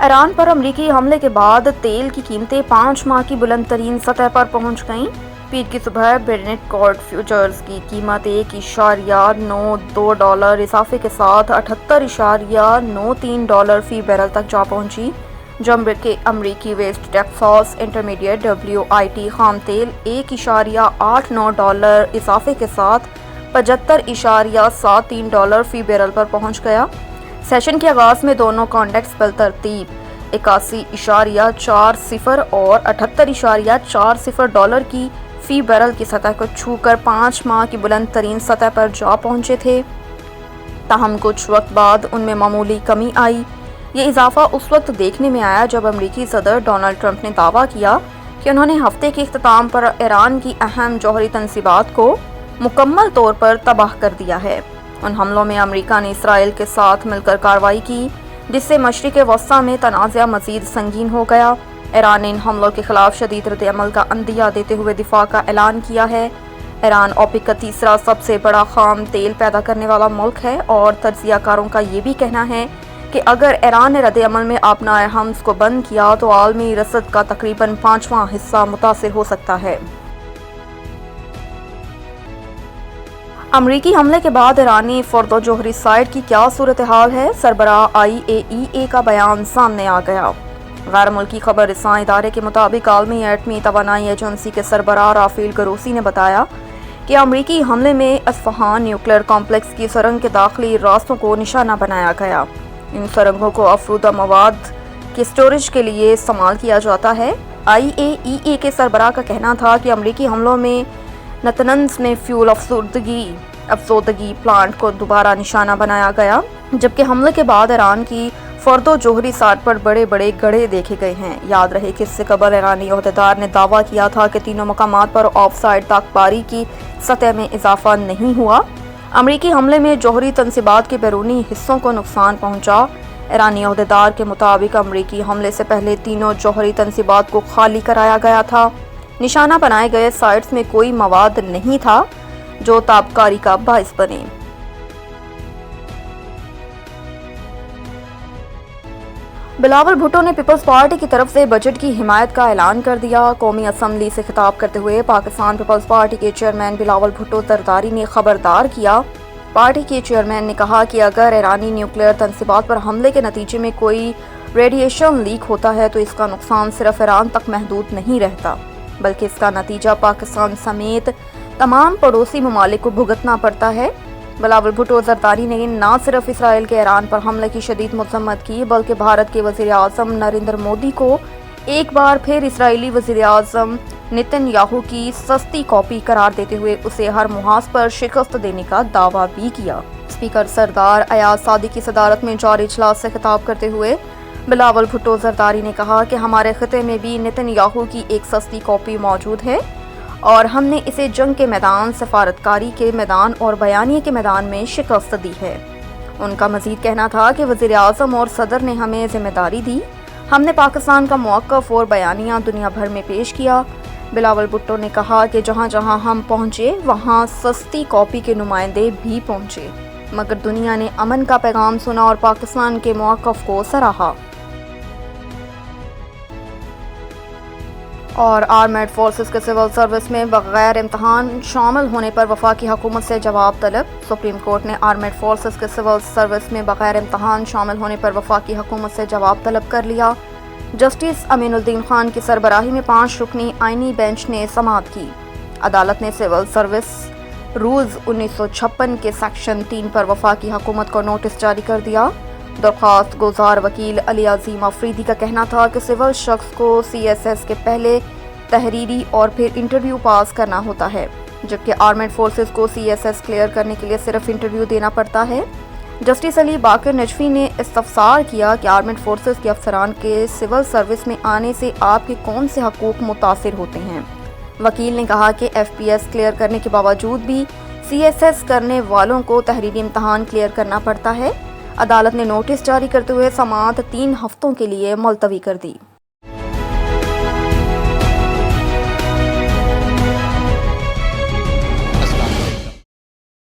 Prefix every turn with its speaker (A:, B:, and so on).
A: ایران پر امریکی حملے کے بعد تیل کی قیمتیں 5 ماہ کی بلند ترین سطح پر پہنچ گئیں۔ پیر کی صبح برنٹ کروڈ فیوچرز کی قیمت $1.92 اضافے کے ساتھ $78.93 فی بیرل تک جا پہنچی، جبکہ امریکی ویسٹ ٹیکساس انٹرمیڈیٹ WIT خام تیل $1.89 اضافے کے ساتھ $75.73 فی بیرل پر پہنچ گیا۔ سیشن کے آغاز میں دونوں کانٹیکٹس بالترتیب $81.40 اور $78.40 کی فی بیرل کی سطح کو چھو کر 5 ماہ کی بلند ترین سطح پر جا پہنچے تھے، تاہم کچھ وقت بعد ان میں معمولی کمی آئی۔ یہ اضافہ اس وقت دیکھنے میں آیا جب امریکی صدر ڈونلڈ ٹرمپ نے دعویٰ کیا کہ انہوں نے ہفتے کے اختتام پر ایران کی اہم جوہری تنصیبات کو مکمل طور پر تباہ کر دیا ہے۔ ان حملوں میں امریکہ نے اسرائیل کے ساتھ مل کر کارروائی کی، جس سے مشرق وسطیٰ میں تنازع مزید سنگین ہو گیا۔ ایران نے ان حملوں کے خلاف شدید رد عمل کا عندیہ دیتے ہوئے دفاع کا اعلان کیا ہے۔ ایران اوپیک کا تیسرا سب سے بڑا خام تیل پیدا کرنے والا ملک ہے، اور تجزیہ کاروں کا یہ بھی کہنا ہے کہ اگر ایران نے رد عمل میں اپنا حمض کو بند کیا تو عالمی رسد کا تقریباً 5واں حصہ متاثر ہو سکتا ہے۔ امریکی حملے کے بعد ایرانی فردو جوہری سائٹ کی کیا صورتحال ہے؟ سربراہ IAEA کا بیان سامنے آ گیا۔ غیر ملکی خبر رساں ادارے کے مطابق عالمی ایٹمی توانائی ایجنسی کے سربراہ رافیل گروسی نے بتایا کہ امریکی حملے میں اصفہان نیوکلیئر کمپلیکس کی سرنگ کے داخلی راستوں کو نشانہ بنایا گیا۔ ان سرنگوں کو افروزہ مواد کے اسٹوریج کے لیے استعمال کیا جاتا ہے۔ IAEA کے سربراہ کا کہنا تھا کہ امریکی حملوں میں نتنز میں فیول افزودگی پلانٹ کو دوبارہ نشانہ بنایا گیا، جبکہ حملے کے بعد ایران کی فردو جوہری سائٹ پر بڑے بڑے گڑھے دیکھے گئے ہیں۔ یاد رہے کہ اس سے قبل ایرانی عہدیدار نے دعویٰ کیا تھا کہ تینوں مقامات پر آف سائٹ طاقتوری کی سطح میں اضافہ نہیں ہوا۔ امریکی حملے میں جوہری تنصیبات کے بیرونی حصوں کو نقصان پہنچا۔ ایرانی عہدیدار کے مطابق امریکی حملے سے پہلے تینوں جوہری تنصیبات کو خالی کرایا گیا تھا۔ نشانہ بنائے گئے سائٹس میں کوئی مواد نہیں تھا جو تابکاری کا باعث بنے۔ بلاول بھٹو نے پیپلز پارٹی کی طرف سے بجٹ کی حمایت کا اعلان کر دیا۔ قومی اسمبلی سے خطاب کرتے ہوئے پاکستان پیپلز پارٹی کے چیئرمین بلاول بھٹو زرداری نے خبردار کیا۔ پارٹی کے چیئرمین نے کہا کہ اگر ایرانی نیوکلیئر تنصیبات پر حملے کے نتیجے میں کوئی ریڈیشن لیک ہوتا ہے تو اس کا نقصان صرف ایران تک محدود نہیں رہتا، بلکہ اس کا نتیجہ پاکستان سمیت تمام پڑوسی ممالک کو بھگتنا پڑتا ہے۔ بلاول بھٹو زرداری نے نہ صرف اسرائیل کے ایران پر حملے کی شدید مذمت کی، بلکہ بھارت کے وزیر اعظم نریندر مودی کو ایک بار پھر اسرائیلی وزیر اعظم نتن یاہو کی سستی کاپی قرار دیتے ہوئے اسے ہر محاذ پر شکست دینے کا دعویٰ بھی کیا۔ اسپیکر سردار ایاز صادق کی صدارت میں جاری اجلاس سے خطاب کرتے ہوئے بلاول بھٹو زرداری نے کہا کہ ہمارے خطے میں بھی نتن یاہو کی ایک سستی کاپی موجود ہے، اور ہم نے اسے جنگ کے میدان، سفارتکاری کے میدان اور بیانیے کے میدان میں شکست دی ہے۔ ان کا مزید کہنا تھا کہ وزیر اعظم اور صدر نے ہمیں ذمہ داری دی، ہم نے پاکستان کا موقف اور بیانیہ دنیا بھر میں پیش کیا۔ بلاول بھٹو نے کہا کہ جہاں جہاں ہم پہنچے وہاں سستی کاپی کے نمائندے بھی پہنچے، مگر دنیا نے امن کا پیغام سنا اور پاکستان کے موقف کو سراہا۔ اور آرمیڈ فورسز کے سول سروس میں بغیر امتحان شامل ہونے پر وفاقی حکومت سے جواب طلب۔ سپریم کورٹ نے آرمیڈ فورسز کے سول سروس میں بغیر امتحان شامل ہونے پر وفاقی حکومت سے جواب طلب کر لیا۔ جسٹس امین الدین خان کی سربراہی میں 5 رکنی آئینی بینچ نے سماعت کی۔ عدالت نے سول سروس رولز 1956 کے سیکشن 3 پر وفاقی حکومت کو نوٹس جاری کر دیا۔ درخواست گزار وکیل علی عظیم افریدی کا کہنا تھا کہ سول شخص کو CSS کے پہلے تحریری اور پھر انٹرویو پاس کرنا ہوتا ہے، جبکہ آرمیڈ فورسز کو CSS کلیئر کرنے کے لیے صرف انٹرویو دینا پڑتا ہے۔ جسٹس علی باقر نجفی نے استفسار کیا کہ آرمیڈ فورسز کے افسران کے سول سروس میں آنے سے آپ کے کون سے حقوق متاثر ہوتے ہیں؟ وکیل نے کہا کہ FPS کلیئر کرنے کے باوجود بھی CSS کرنے والوں کو تحریری امتحان کلیئر کرنا پڑتا ہے۔ عدالت نے نوٹس جاری کرتے ہوئے سماعت 3 ہفتوں کے لیے ملتوی کر دی۔